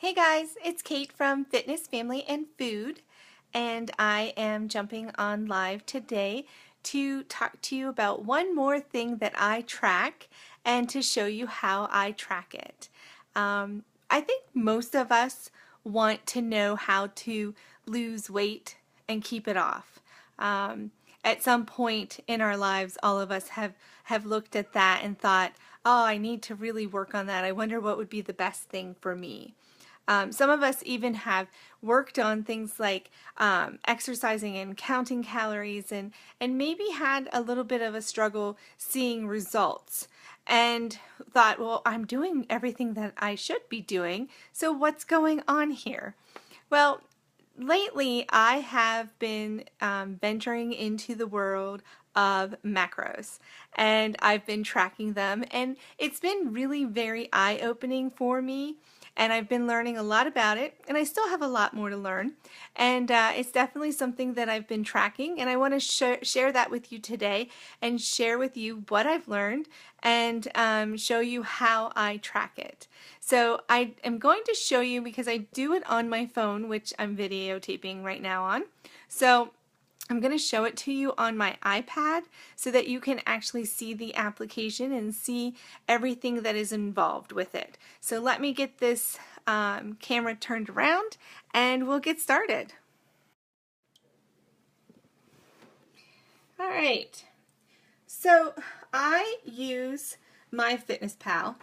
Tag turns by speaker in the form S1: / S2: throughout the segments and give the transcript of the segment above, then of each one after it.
S1: Hey guys, it's Kate from Fitness, Family, and Food, and I am jumping on live today to talk to you about one more thing that I track and to show you how I track it. I think most of us want to know how to lose weight and keep it off. At some point in our lives, all of us have looked at that and thought, oh, I need to really work on that. I wonder what would be the best thing for me. Some of us even have worked on things like exercising and counting calories and maybe had a little bit of a struggle seeing results and thought, well, I'm doing everything that I should be doing, so what's going on here? Well, lately I have been venturing into the world of macros and I've been tracking them, and it's been really very eye-opening for me, and I've been learning a lot about it, and I still have a lot more to learn, and it's definitely something that I've been tracking, and I want to share that with you today and share with you what I've learned and show you how I track it. So I am going to show you because I do it on my phone, which I'm videotaping right now on. So I'm going to show it to you on my iPad so that you can actually see the application and see everything that is involved with it. So let me get this camera turned around and we'll get started. All right, so I use MyFitnessPal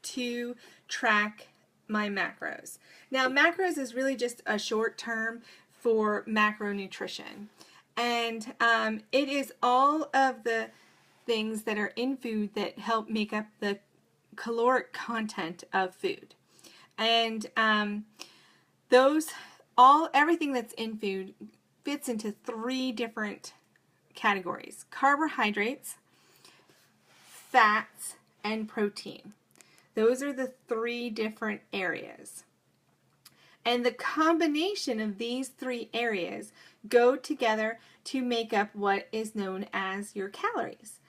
S1: to track my macros. Now, macros is really just a short term for macronutrition. And it is all of the things that are in food that help make up the caloric content of food. And everything that's in food fits into three different categories: carbohydrates, fats, and protein. Those are the three different areas. And the combination of these three areas go together to make up what is known as your calories.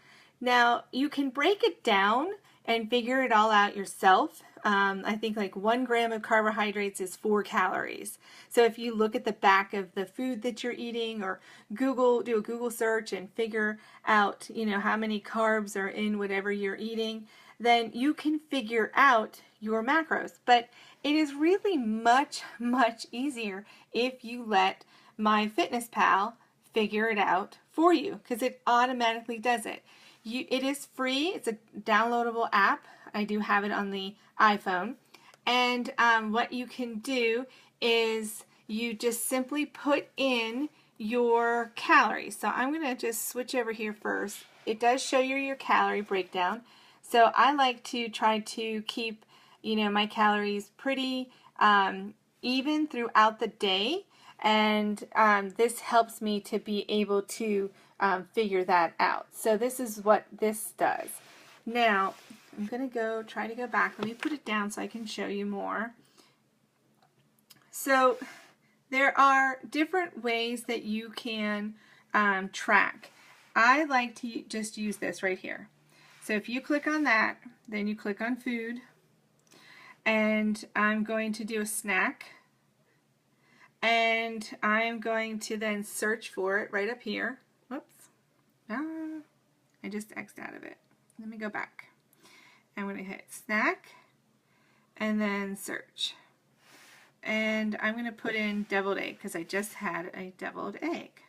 S1: Now, you can break it down and figure it all out yourself. I think like 1 gram of carbohydrates is 4 calories. So if you look at the back of the food that you're eating, or do a Google search and figure out, how many carbs are in whatever you're eating, then you can figure out your macros. But it is really much, much easier if you let MyFitnessPal figure it out for you, because it automatically does it. It is free. It's a downloadable app. I do have it on the iPhone. And what you can do is you just simply put in your calories. So I'm going to just switch over here first. It does show you your calorie breakdown. So I like to try to keep, my calories pretty even throughout the day. And this helps me to be able to figure that out. So this is what this does. Now, I'm going to try to go back. Let me put it down so I can show you more. So there are different ways that you can track. I like to just use this right here. So if you click on that, then you click on food, and I'm going to do a snack, and I'm going to then search for it right up here. Whoops. I just X'd out of it. Let me go back. I'm going to hit snack and then search. And I'm going to put in deviled egg because I just had a deviled egg.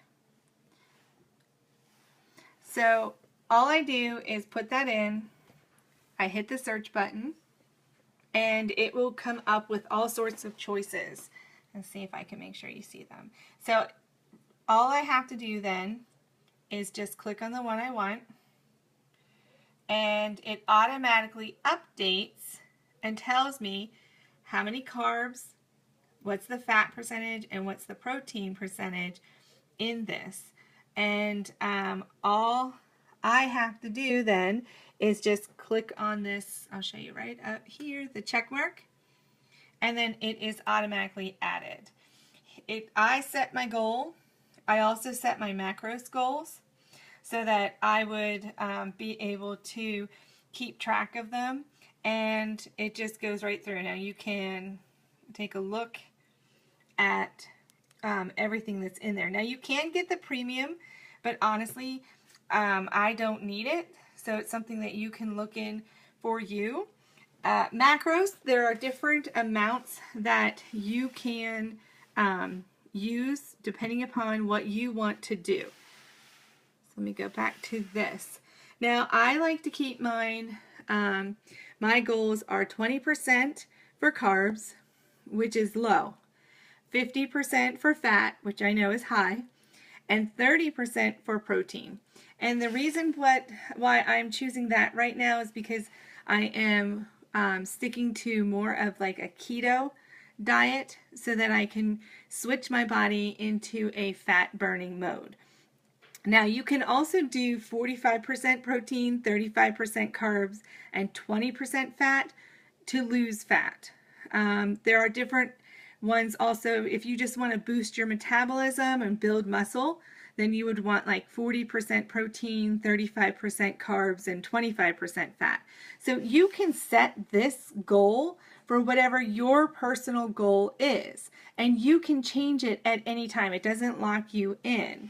S1: So all I do is put that in, I hit the search button, and it will come up with all sorts of choices. Let's see if I can make sure you see them. So all I have to do then is just click on the one I want, and it automatically updates and tells me how many carbs, what's the fat percentage, and what's the protein percentage in this. And all I have to do then is just click on this, I'll show you right up here, the check mark, and then it is automatically added. I set my goal. I also set my macros goals so that I would be able to keep track of them, and it just goes right through. Now you can take a look at everything that's in there. Now you can get the premium, but honestly, I don't need it. So it's something that you can look in for you. Macros, there are different amounts that you can use depending upon what you want to do. So let me go back to this. Now I like to keep mine, my goals are 20% for carbs, which is low, 50% for fat, which I know is high, and 30% for protein. And the reason why I'm choosing that right now is because I am sticking to more of like a keto diet so that I can switch my body into a fat burning mode. Now you can also do 45% protein, 35% carbs, and 20% fat to lose fat. There are different ones also. If you just want to boost your metabolism and build muscle, then you would want like 40% protein, 35% carbs, and 25% fat. So you can set this goal for whatever your personal goal is, and you can change it at any time. It doesn't lock you in.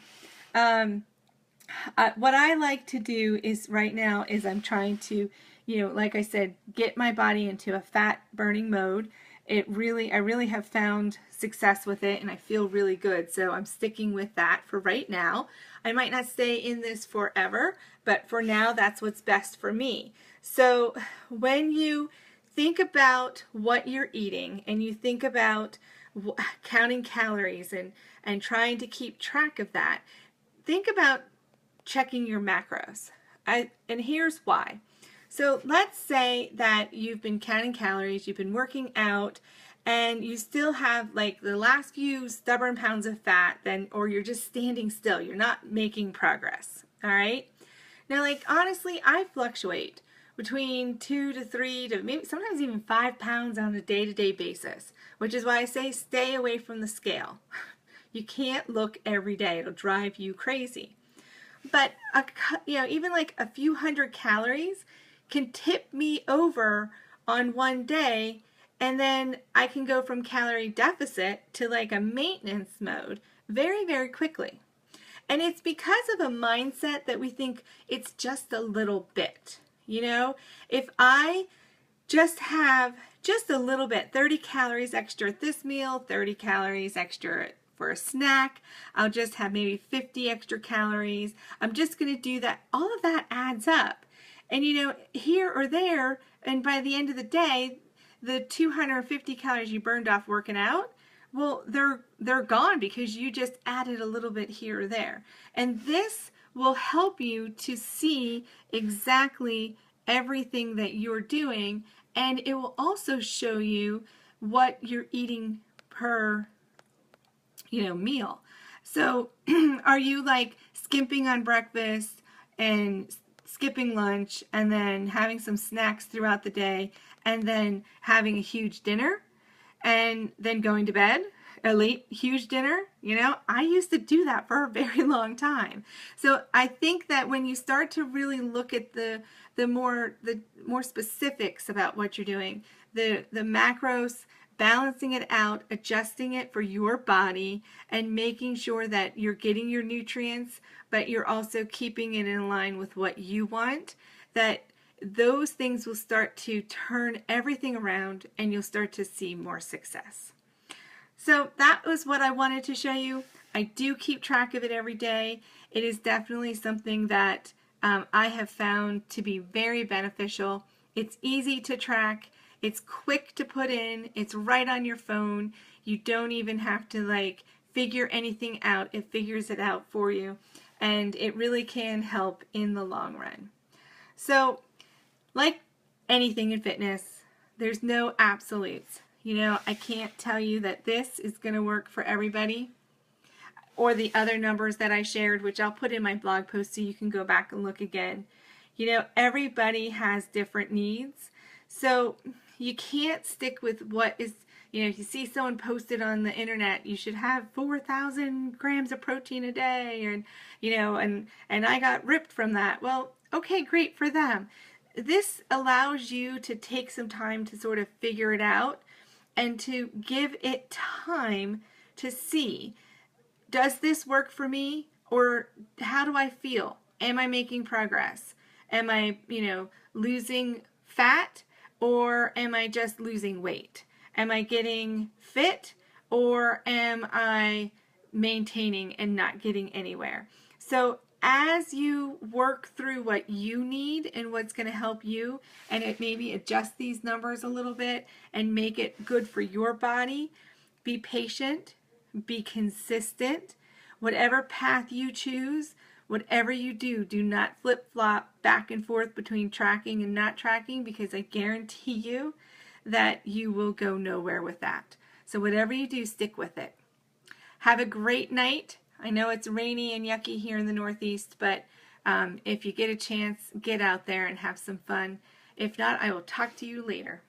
S1: What I like to do is right now is I'm trying to, like I said, get my body into a fat burning mode. I really have found success with it, and I feel really good. So I'm sticking with that for right now. I might not stay in this forever, but for now, that's what's best for me. So when you think about what you're eating and you think about counting calories and trying to keep track of that, think about checking your macros. And here's why. So let's say that you've been counting calories, you've been working out, and you still have like the last few stubborn pounds of fat, or you're just standing still, you're not making progress. All right? Now, like honestly, I fluctuate between 2 to 3 to maybe sometimes even 5 pounds on a day-to-day basis, which is why I say stay away from the scale. You can't look every day, it'll drive you crazy. But even like a few hundred calories can tip me over on one day, and then I can go from calorie deficit to like a maintenance mode very, very quickly. And it's because of a mindset that we think it's just a little bit. If I just have just a little bit, 30 calories extra at this meal, 30 calories extra for a snack, I'll just have maybe 50 extra calories. I'm just going to do that. All of that adds up. And here or there, and by the end of the day, the 250 calories you burned off working out, well, they're gone because you just added a little bit here or there. And this will help you to see exactly everything that you're doing, and it will also show you what you're eating per meal. So are you like skimping on breakfast and skipping lunch and then having some snacks throughout the day and then having a huge dinner and then going to bed, a late huge dinner? I used to do that for a very long time. So I think that when you start to really look at the more specifics about what you're doing, the macros, balancing it out, adjusting it for your body, and making sure that you're getting your nutrients, but you're also keeping it in line with what you want, that those things will start to turn everything around and you'll start to see more success. So that was what I wanted to show you. I do keep track of it every day. It is definitely something that I have found to be very beneficial. It's easy to track. It's quick to put in. It's right on your phone. You don't even have to figure anything out. It figures it out for you. And it really can help in the long run. So like anything in fitness, there's no absolutes. I can't tell you that this is going to work for everybody, or the other numbers that I shared, which I'll put in my blog post so you can go back and look again. Everybody has different needs. So you can't stick with what is, if you see someone posted on the internet, you should have 4,000 grams of protein a day, and I got ripped from that. Well, okay, great for them. This allows you to take some time to sort of figure it out and to give it time to see, does this work for me, or how do I feel? Am I making progress? Am I, losing fat, or am I just losing weight? Am I getting fit, or am I maintaining and not getting anywhere? So as you work through what you need and what's going to help you, and it maybe adjust these numbers a little bit and make it good for your body, be patient, be consistent. Whatever path you choose, whatever you do, do not flip-flop back and forth between tracking and not tracking, because I guarantee you that you will go nowhere with that. So whatever you do, stick with it. Have a great night. I know it's rainy and yucky here in the Northeast, but if you get a chance, get out there and have some fun. If not, I will talk to you later.